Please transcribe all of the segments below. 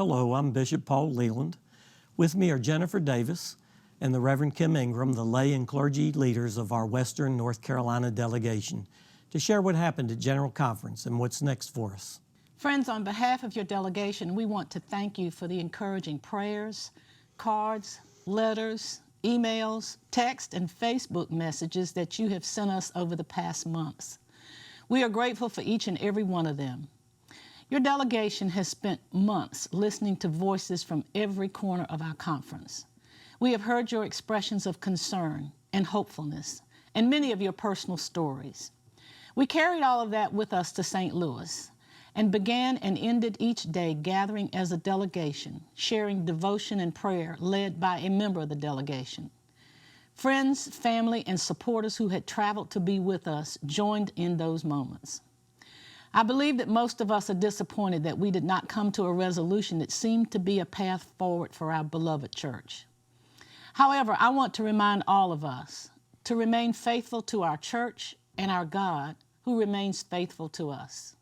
Hello, I'm Bishop Paul Leeland. With me are Jennifer Davis and the Reverend Kim Ingram, the lay and clergy leaders of our Western North Carolina delegation, to share what happened at General Conference and what's next for us. Friends, on behalf of your delegation, we want to thank you for the encouraging prayers, cards, letters, emails, text, and Facebook messages that you have sent us over the past months. We are grateful for each and every one of them. Your delegation has spent months listening to voices from every corner of our conference. We have heard your expressions of concern and hopefulness, and many of your personal stories. We carried all of that with us to St. Louis and began and ended each day gathering as a delegation, sharing devotion and prayer led by a member of the delegation. Friends, family, and supporters who had traveled to be with us joined in those moments. I believe that most of us are disappointed that we did not come to a resolution that seemed to be a path forward for our beloved church. However, I want to remind all of us to remain faithful to our church and our God, who remains faithful to us.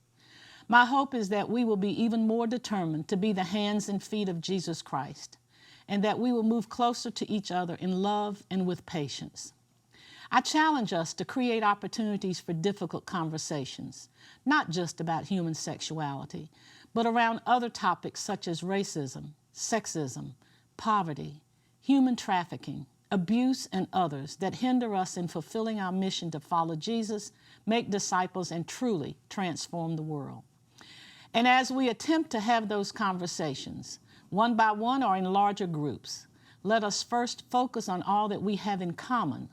My hope is that we will be even more determined to be the hands and feet of Jesus Christ, and that we will move closer to each other in love and with patience. I challenge us to create opportunities for difficult conversations, not just about human sexuality, but around other topics such as racism, sexism, poverty, human trafficking, abuse, and others that hinder us in fulfilling our mission to follow Jesus, make disciples, and truly transform the world. And as we attempt to have those conversations, one by one or in larger groups, let us first focus on all that we have in common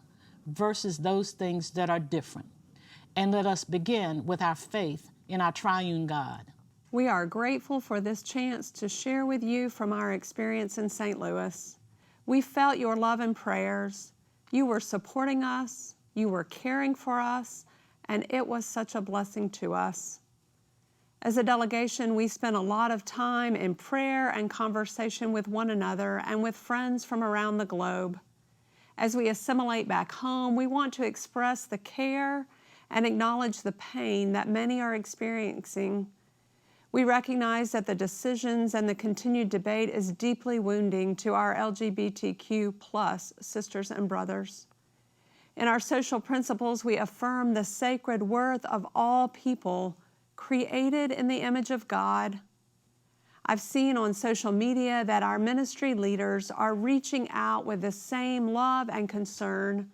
versus those things that are different. And let us begin with our faith in our triune God. We are grateful for this chance to share with you from our experience in St. Louis. We felt your love and prayers. You were supporting us, you were caring for us, and it was such a blessing to us. As a delegation, we spent a lot of time in prayer and conversation with one another and with friends from around the globe. As we assimilate back home, we want to express the care and acknowledge the pain that many are experiencing. We recognize that the decisions and the continued debate is deeply wounding to our LGBTQ+ sisters and brothers. In our social principles, we affirm the sacred worth of all people created in the image of God. I've seen on social media that our ministry leaders are reaching out with the same love and concern,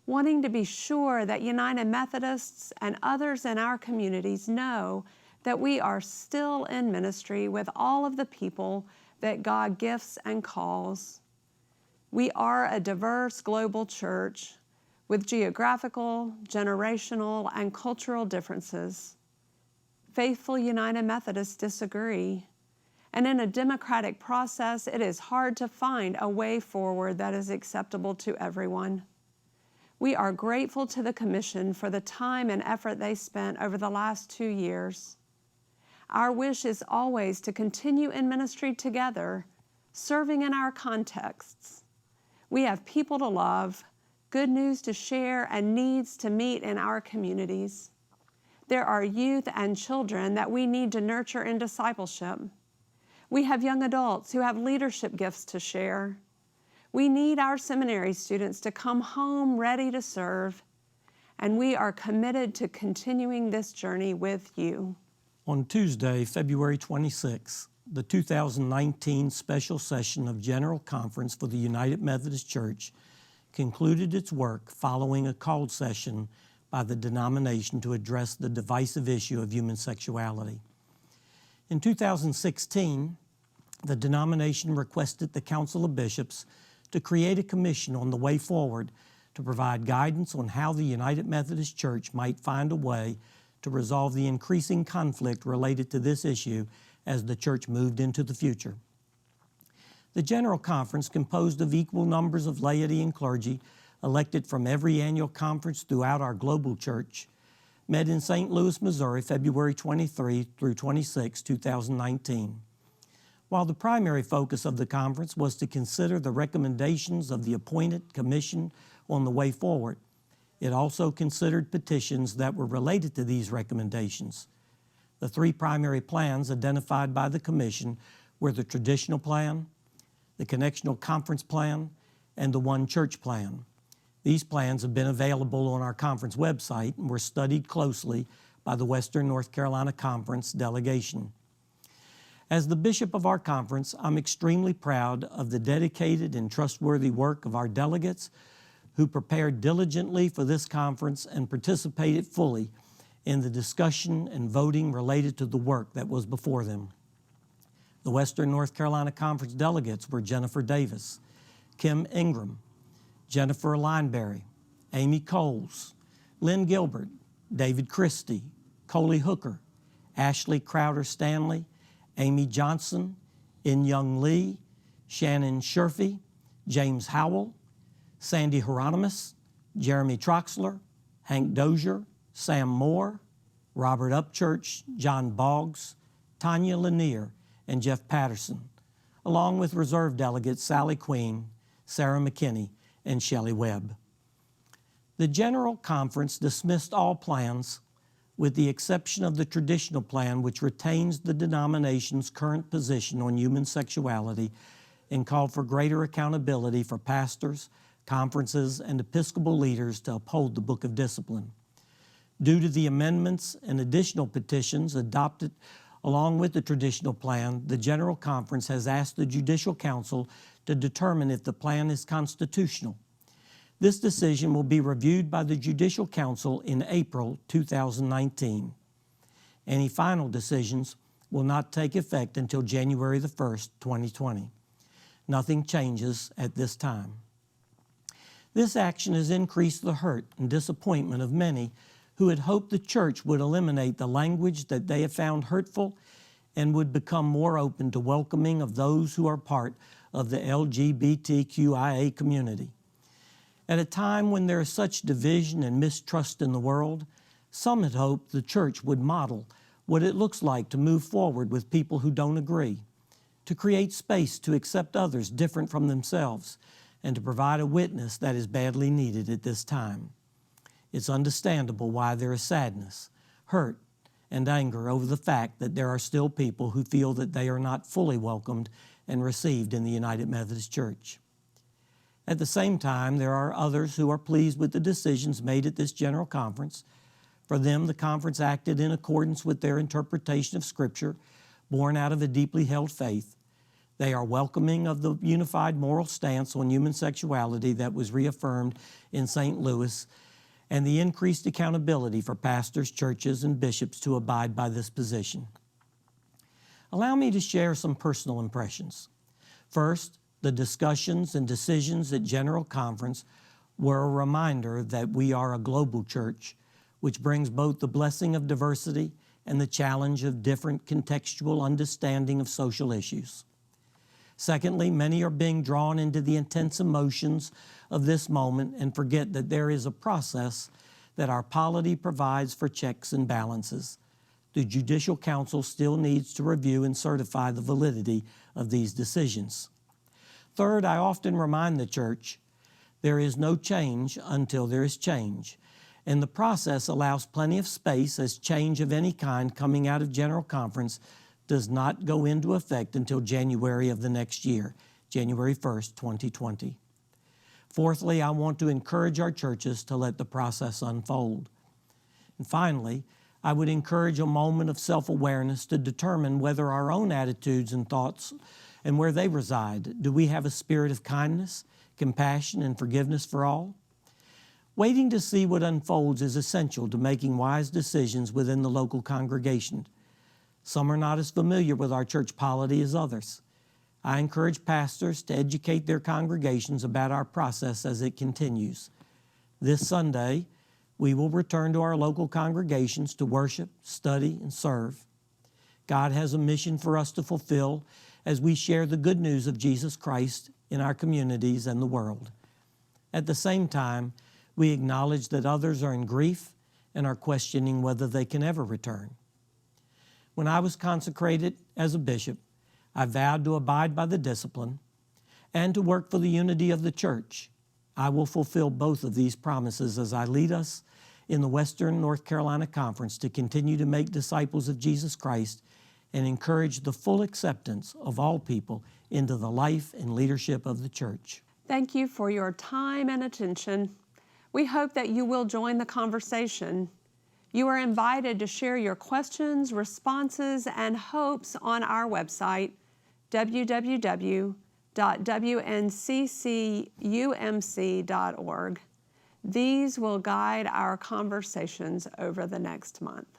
wanting to be sure that United Methodists and others in our communities know that we are still in ministry with all of the people that God gifts and calls. We are a diverse global church with geographical, generational, and cultural differences. Faithful United Methodists disagree. And in a democratic process, it is hard to find a way forward that is acceptable to everyone. We are grateful to the Commission for the time and effort they spent over the last 2 years. Our wish is always to continue in ministry together, serving in our contexts. We have people to love, good news to share, and needs to meet in our communities. There are youth and children that we need to nurture in discipleship. We have young adults who have leadership gifts to share. We need our seminary students to come home ready to serve, and we are committed to continuing this journey with you. On Tuesday, February 26, the 2019 special session of General Conference for the United Methodist Church concluded its work following a called session by the denomination to address the divisive issue of human sexuality. In 2016, the denomination requested the Council of Bishops to create a commission on the way forward to provide guidance on how the United Methodist Church might find a way to resolve the increasing conflict related to this issue as the church moved into the future. The General Conference, composed of equal numbers of laity and clergy, elected from every annual conference throughout our global church, met in St. Louis, Missouri, February 23 through 26, 2019. While the primary focus of the conference was to consider the recommendations of the appointed commission on the way forward, it also considered petitions that were related to these recommendations. The three primary plans identified by the commission were the traditional plan, the connectional conference plan, and the one church plan. These plans have been available on our conference website and were studied closely by the Western North Carolina Conference delegation. As the bishop of our conference, I'm extremely proud of the dedicated and trustworthy work of our delegates who prepared diligently for this conference and participated fully in the discussion and voting related to the work that was before them. The Western North Carolina Conference delegates were Jennifer Davis, Kim Ingram, Jennifer Lineberry, Amy Coles, Lynn Gilbert, David Christie, Coley Hooker, Ashley Crowder Stanley, Amy Johnson, In Young Lee, Shannon Sherfy, James Howell, Sandy Hieronymus, Jeremy Troxler, Hank Dozier, Sam Moore, Robert Upchurch, John Boggs, Tanya Lanier, and Jeff Patterson, along with reserve delegates Sally Queen, Sarah McKinney, and Shelley Webb. The General Conference dismissed all plans with the exception of the traditional plan, which retains the denomination's current position on human sexuality and called for greater accountability for pastors, conferences, and Episcopal leaders to uphold the Book of Discipline. Due to the amendments and additional petitions adopted along with the traditional plan, the General Conference has asked the Judicial Council to determine if the plan is constitutional. This decision will be reviewed by the Judicial Council in April 2019. Any final decisions will not take effect until January the 1st, 2020. Nothing changes at this time. This action has increased the hurt and disappointment of many who had hoped the church would eliminate the language that they have found hurtful and would become more open to welcoming of those who are part of the LGBTQIA community. At a time when there is such division and mistrust in the world, some had hoped the church would model what it looks like to move forward with people who don't agree, to create space to accept others different from themselves, and to provide a witness that is badly needed at this time. It's understandable why there is sadness, hurt, and anger over the fact that there are still people who feel that they are not fully welcomed and received in the United Methodist Church. At the same time, there are others who are pleased with the decisions made at this General Conference. For them, the conference acted in accordance with their interpretation of Scripture, born out of a deeply held faith. They are welcoming of the unified moral stance on human sexuality that was reaffirmed in St. Louis and the increased accountability for pastors, churches, and bishops to abide by this position. Allow me to share some personal impressions. First, the discussions and decisions at General Conference were a reminder that we are a global church, which brings both the blessing of diversity and the challenge of different contextual understanding of social issues. Secondly, many are being drawn into the intense emotions of this moment and forget that there is a process that our polity provides for checks and balances. The Judicial Council still needs to review and certify the validity of these decisions. Third, I often remind the church there is no change until there is change, and the process allows plenty of space as change of any kind coming out of General Conference does not go into effect until January of the next year, January 1st, 2020. Fourthly, I want to encourage our churches to let the process unfold. And finally, I would encourage a moment of self-awareness to determine whether our own attitudes and thoughts and where they reside. Do we have a spirit of kindness, compassion, and forgiveness for all? Waiting to see what unfolds is essential to making wise decisions within the local congregation. Some are not as familiar with our church polity as others. I encourage pastors to educate their congregations about our process as it continues. This Sunday, we will return to our local congregations to worship, study, and serve. God has a mission for us to fulfill as we share the good news of Jesus Christ in our communities and the world. At the same time, we acknowledge that others are in grief and are questioning whether they can ever return. When I was consecrated as a bishop, I vowed to abide by the discipline and to work for the unity of the church. I will fulfill both of these promises as I lead us in the Western North Carolina Conference to continue to make disciples of Jesus Christ and encourage the full acceptance of all people into the life and leadership of the church. Thank you for your time and attention. We hope that you will join the conversation. You are invited to share your questions, responses, and hopes on our website, www.wnccumc.org. These will guide our conversations over the next month.